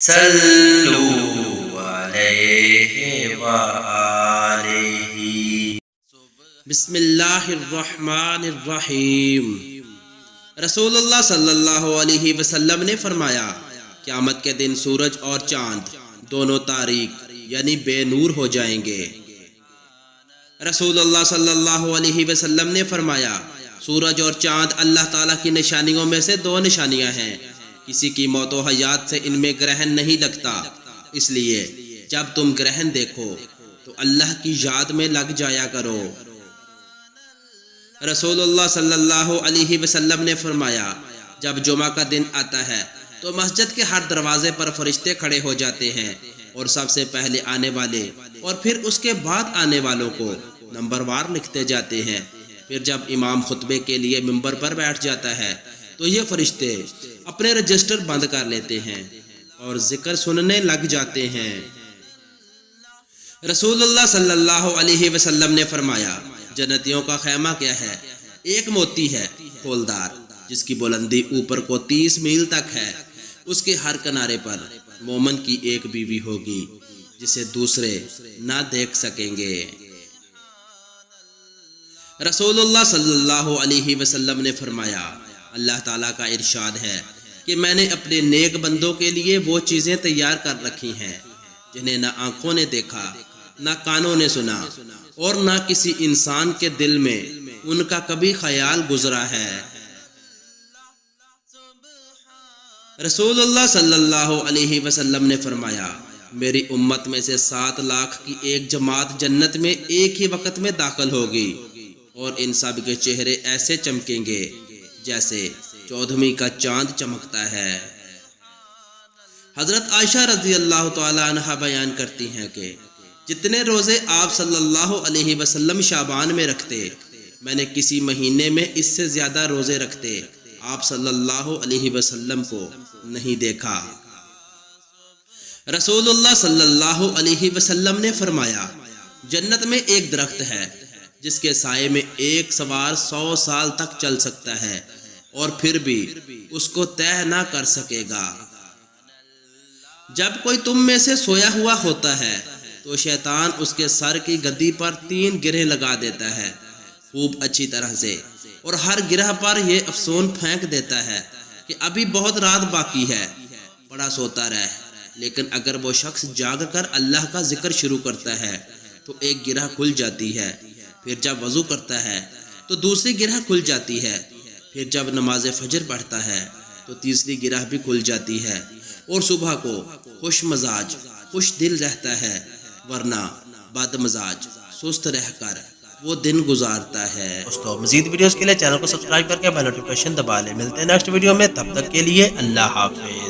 صلوا علیہ وآلہ۔ بسم اللہ الرحمن الرحیم۔ رسول اللہ صلی اللہ علیہ وسلم نے فرمایا، قیامت کے دن سورج اور چاند دونوں تاریک یعنی بے نور ہو جائیں گے۔ رسول اللہ صلی اللہ علیہ وسلم نے فرمایا، سورج اور چاند اللہ تعالیٰ کی نشانیوں میں سے دو نشانیاں ہیں، کسی کی موت و حیات سے ان میں گرہن نہیں لگتا، اس لیے جب تم گرہن دیکھو تو اللہ کی یاد میں لگ جایا کرو۔ رسول اللہ صلی اللہ علیہ وسلم نے فرمایا، جب جمعہ کا دن آتا ہے تو مسجد کے ہر دروازے پر فرشتے کھڑے ہو جاتے ہیں اور سب سے پہلے آنے والے اور پھر اس کے بعد آنے والوں کو نمبر وار لکھتے جاتے ہیں۔ پھر جب امام خطبے کے لیے ممبر پر بیٹھ جاتا ہے تو یہ فرشتے اپنے رجسٹر بند کر لیتے ہیں اور ذکر سننے لگ جاتے ہیں۔ رسول اللہ صلی اللہ علیہ وسلم نے فرمایا، جنتیوں کا خیمہ کیا ہے؟ ایک موتی ہے پھولدار جس کی بلندی اوپر کو 30 میل تک ہے، اس کے ہر کنارے پر مومن کی ایک بیوی ہوگی جسے دوسرے نہ دیکھ سکیں گے۔ رسول اللہ صلی اللہ علیہ وسلم نے فرمایا، اللہ تعالیٰ کا ارشاد ہے کہ میں نے اپنے نیک بندوں کے لیے وہ چیزیں تیار کر رکھی ہیں جنہیں نہ آنکھوں نے دیکھا، نہ کانوں نے سنا اور نہ کسی انسان کے دل میں ان کا کبھی خیال گزرا ہے۔ رسول اللہ صلی اللہ علیہ وسلم نے فرمایا، میری امت میں سے 7 لاکھ کی ایک جماعت جنت میں ایک ہی وقت میں داخل ہوگی اور ان سب کے چہرے ایسے چمکیں گے جیسے 14ویں کا چاند چمکتا ہے۔ حضرت عائشہ رضی اللہ تعالی عنہ بیان کرتی ہیں کہ جتنے روزے آپ صلی اللہ علیہ وسلم شعبان میں رکھتے، میں نے کسی مہینے میں اس سے زیادہ روزے رکھتے آپ صلی اللہ علیہ وسلم کو نہیں دیکھا۔ رسول اللہ صلی اللہ علیہ وسلم نے فرمایا، جنت میں ایک درخت ہے جس کے سائے میں ایک سوار 100 سال تک چل سکتا ہے اور پھر بھی اس کو طے نہ کر سکے گا۔ جب کوئی تم میں سے سویا ہوا ہوتا ہے تو شیطان اس کے سر کی گدی پر 3 گرہ لگا دیتا ہے خوب اچھی طرح سے، اور ہر گرہ پر یہ افسون پھینک دیتا ہے کہ ابھی بہت رات باقی ہے، بڑا سوتا رہ۔ لیکن اگر وہ شخص جاگ کر اللہ کا ذکر شروع کرتا ہے تو ایک گرہ کھل جاتی ہے، پھر جب وضو کرتا ہے تو دوسری گرہ کھل جاتی ہے، پھر جب نماز فجر پڑھتا ہے تو تیسری گرہ بھی کھل جاتی ہے، اور صبح کو خوش مزاج خوش دل رہتا ہے، ورنہ بد مزاج سست رہ کر وہ دن گزارتا ہے۔ دوستو مزید ویڈیوز کے لیے چینل کو سبسکرائب کر کے بیل نوٹیفکیشن دبا لیں۔ ملتے ہیں نیکسٹ ویڈیو میں، تب تک کے لیے اللہ حافظ۔